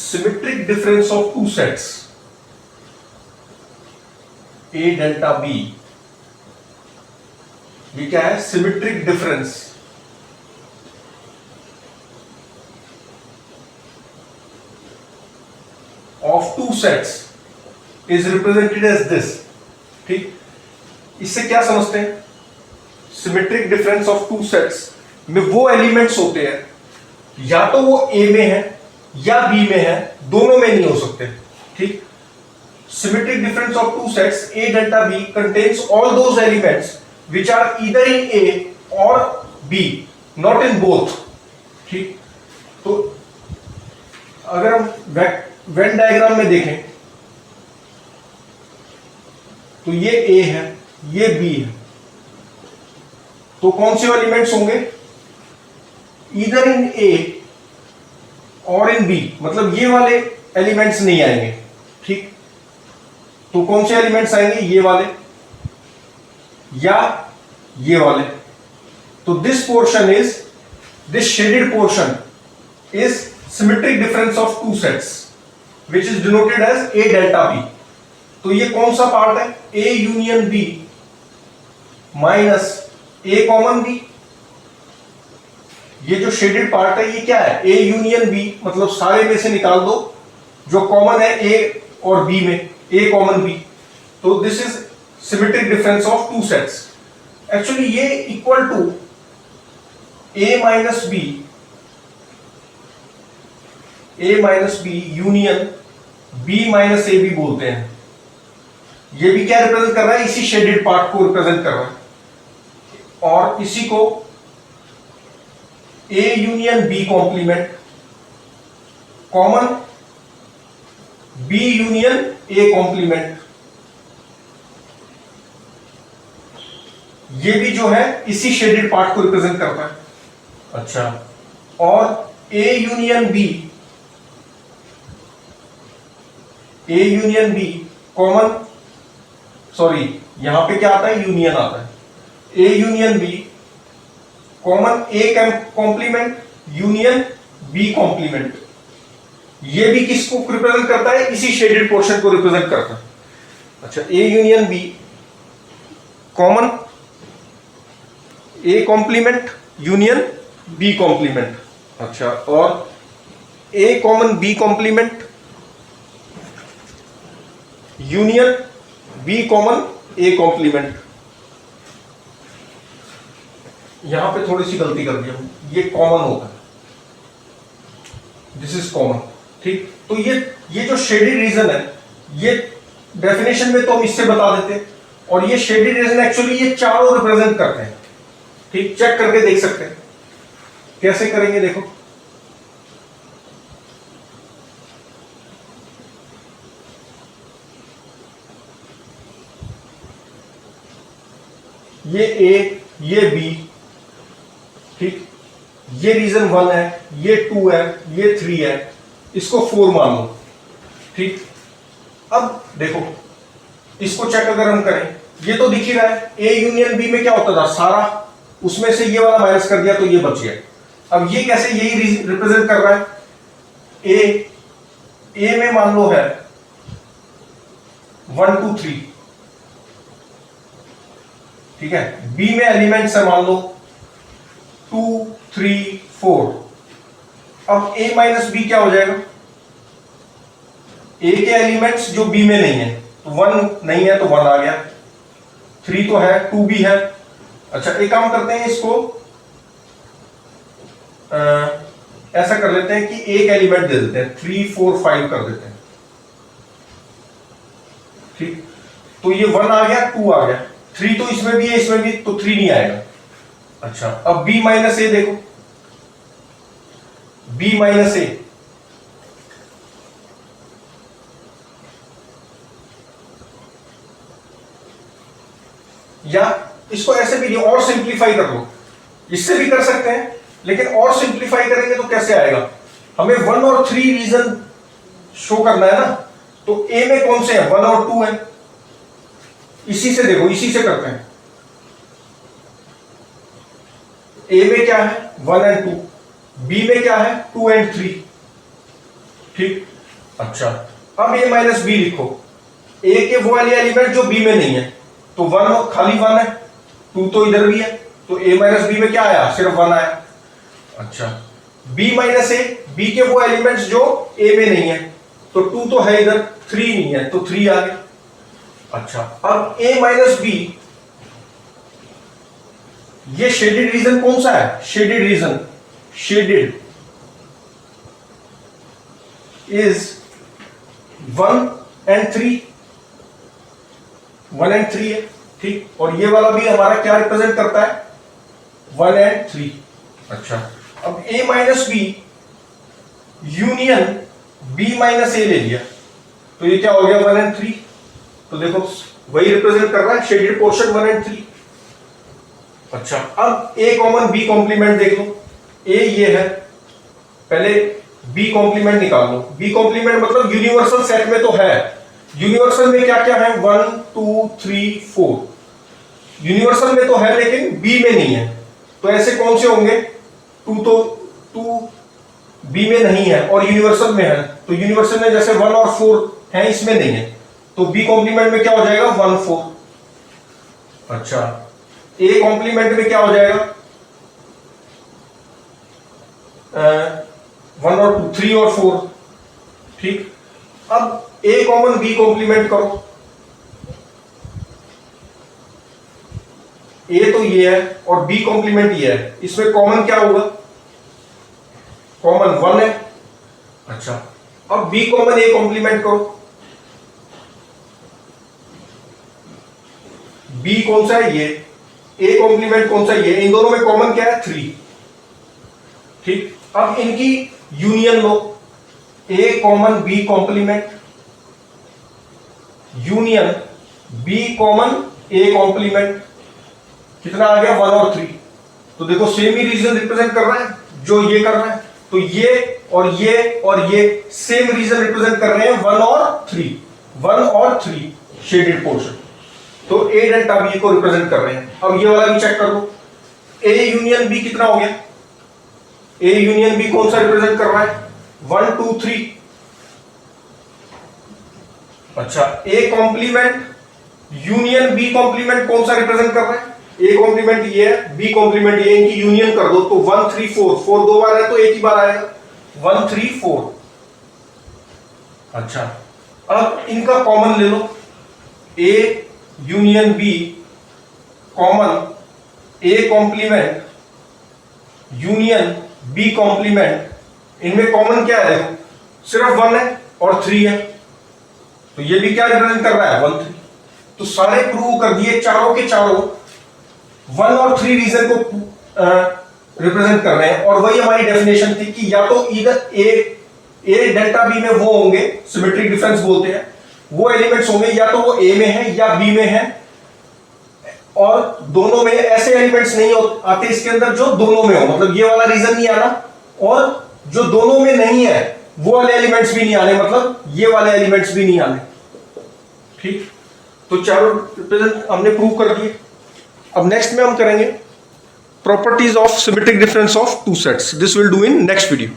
Symmetric difference of two sets A delta B, ये क्या है? Symmetric difference of two sets is represented as this. ठीक, इससे क्या समझते हैं? Symmetric difference of two sets में वो एलिमेंट्स होते हैं या तो वो ए में है या बी में है, दोनों में नहीं हो सकते। ठीक, symmetric difference of two sets A delta B contains all those elements which are either in A और बी, नॉट इन बोथ। ठीक, तो अगर हम वेन डायग्राम में देखें तो ये ए है, ये बी है, तो कौन से एलिमेंट्स होंगे? ईदर इन ए और इन बी, मतलब ये वाले एलिमेंट्स नहीं आएंगे। ठीक, तो कौन से एलिमेंट्स आएंगे? ये वाले या ये वाले। तो this portion is, this shaded portion is symmetric difference of two sets which is denoted as A delta B. तो ये कौन सा पार्ट है? A union B minus A common B. ये जो शेडेड पार्ट है ये क्या है? ए यूनियन बी, मतलब सारे में से निकाल दो जो कॉमन है ए और बी में, ए कॉमन बी। तो this is symmetric difference of two sets. Actually ये equal to A minus B union B minus A भी बोलते हैं। ये भी क्या रिप्रेजेंट कर रहा है? इसी शेडेड पार्ट को रिप्रेजेंट कर रहा है। और इसी को A union B complement common B union A complement, ये भी जो है इसी शेडेड पार्ट को रिप्रेजेंट करता है। अच्छा, और A union B common, sorry यहां पे क्या आता है? यूनियन आता है। A union B common A complement union B complement, ये भी किसको रिप्रेजेंट करता है? इसी शेडेड पोर्शन को रिप्रेजेंट करता है। अच्छा, A union B common A complement union B complement. अच्छा, और A common B complement union B common A complement. यहां पे थोड़ी सी गलती कर दी हम, ये कॉमन होता है, दिस इज कॉमन। ठीक, तो ये जो शेडेड रीजन है, ये डेफिनेशन में तो हम इससे बता देते, और ये शेडेड रीजन एक्चुअली ये चारों रिप्रेजेंट करते हैं। ठीक, चेक करके देख सकते हैं। कैसे करेंगे? देखो, ये ए, ये बी, ठीक, ये रीजन 1 है, ये 2 है, ये 3 है, इसको 4 मान लो। ठीक, अब देखो इसको चेक अगर हम करें, ये तो दिख ही रहा है, ए यूनियन बी में क्या होता था? सारा उसमें से ये वाला माइनस कर दिया तो ये बच गया। अब ये कैसे? यही रिप्रेजेंट कर रहा है। ए में मान लो है 1 2 3, ठीक है। बी में एलिमेंट्स है मान लो 2 3 4। अब ए माइनस बी क्या हो जाएगा? ए के एलिमेंट्स जो बी में नहीं है, तो 1 नहीं है तो 1 आ गया, 3 तो है, 2 भी है। अच्छा, एक काम करते हैं, इसको ऐसा कर लेते हैं कि एक एलिमेंट दे देते हैं, 3 4 5 कर देते हैं। ठीक, तो ये 1 आ गया, 2 आ गया, 3 तो इसमें भी है, इसमें भी, तो 3 नहीं आएगा। अच्छा, अब b माइनस ए देखो, b माइनस ए, या इसको ऐसे भी नहीं, और सिंप्लीफाई कर लो, इससे भी कर सकते हैं, लेकिन और सिंप्लीफाई करेंगे तो कैसे आएगा? हमें 1 और 3 रीजन शो करना है ना, तो a में कौन से हैं? 1 और 2 है, इसी से देखो, इसी से करते हैं। a में क्या है? 1 एंड 2, b में क्या है? 2 एंड 3। ठीक, अच्छा, अब a माइनस बी लिखो। a के वो वाले एलिमेंट जो b में नहीं है, तो 1 खाली 1 है, 2 तो इधर भी है, तो a माइनस बी में क्या आया, सिर्फ 1 आया। अच्छा, b माइनस ए, b के वो एलिमेंट्स जो a में नहीं है, तो 2 तो है इधर, 3 नहीं है, तो 3 आ गया। अच्छा, अब a माइनस बी, ये शेडेड रीजन कौन सा है, shaded region, shaded is 1 and 3, 1 and 3 है, ठीक। और ये वाला भी हमारा क्या रिप्रेजेंट करता है, 1 and 3। अच्छा, अब a minus B union b minus A ले लिया, तो ये क्या हो गया, 1 and 3। तो देखो वही रिप्रेजेंट कर रहा है, शेडेड पोर्शन 1 and 3। अच्छा, अब a कॉमन b कॉम्प्लीमेंट देख लो, a ये है, पहले b कॉम्प्लीमेंट निकाल लो। b कॉम्प्लीमेंट मतलब यूनिवर्सल सेट में तो है, यूनिवर्सल में क्या क्या है, 1 2 3 4, यूनिवर्सल में तो है लेकिन b में नहीं है, तो ऐसे कौन से होंगे, 2 तो 2 b में नहीं है और यूनिवर्सल में है, तो यूनिवर्सल में जैसे 1 और 4 है, इसमें नहीं है, तो b कॉम्प्लीमेंट में क्या हो जाएगा, 1 4। अच्छा, a कॉम्प्लीमेंट में क्या हो जाएगा, 1 और 2 3 और 4, ठीक। अब a कॉमन b कॉम्प्लीमेंट करो, a तो ये है और b कॉम्प्लीमेंट ये है, इसमें कॉमन क्या होगा, कॉमन 1 है। अच्छा, अब b कॉमन a कॉम्प्लीमेंट करो, b कौन सा है, ये a कॉम्प्लीमेंट कौन सा है, ये, इन दोनों में कॉमन क्या है, 3, ठीक। अब इनकी यूनियन लो, a कॉमन b complement union b common a complement, कितना आ गया, 1 और 3। तो देखो सेम ही रीजन रिप्रेजेंट कर रहा है जो ये कर रहा है, तो ये और ये और ये सेम रीजन रिप्रेजेंट कर रहे हैं, 1 और 3, 1 और 3 शेडेड पोर्शन, तो a डेल्टा b को रिप्रेजेंट कर रहे हैं। अब ये वाला भी चेक कर लो, a यूनियन b कितना हो गया, a यूनियन b कौन सा रिप्रेजेंट कर रहा है, 1 2 3। अच्छा, a complement union b complement कौन सा रिप्रेजेंट कर रहा है, a कॉम्प्लीमेंट ये है, b कॉम्प्लीमेंट ये, इनकी यूनियन कर दो तो 1 3 4, 4 दो बार है तो एक ही बार आएगा, 1 3 4। अच्छा, अब इनका कॉमन ले लो, a union b common a complement union b complement, इनमें कॉमन क्या है, सिर्फ 1 है और 3 है, तो ये भी क्या रिप्रेजेंट कर रहा है, 1 3। तो सारे प्रूव कर दिए, चारों के चारों 1 और 3 रीजन को रिप्रेजेंट कर रहे हैं, और वही हमारी डेफिनेशन थी कि या तो इधर ए डेल्टा बी में वो होंगे, सिमेट्रिक डिफरेंस बोलते हैं, वो एलिमेंट्स होंगे, या तो वो ए में है या बी में है, और दोनों में ऐसे एलिमेंट्स नहीं आते इसके अंदर जो दोनों में हो, मतलब ये वाला रीजन नहीं आना, और जो दोनों में नहीं है वो वाले एलिमेंट्स भी नहीं आने, मतलब ये वाले एलिमेंट्स भी नहीं आने, ठीक। तो चारों रिप्रेजेंट हमने प्रूव कर दिए। अब नेक्स्ट में हम करेंगे properties of symmetric difference of two sets, this will do in next video.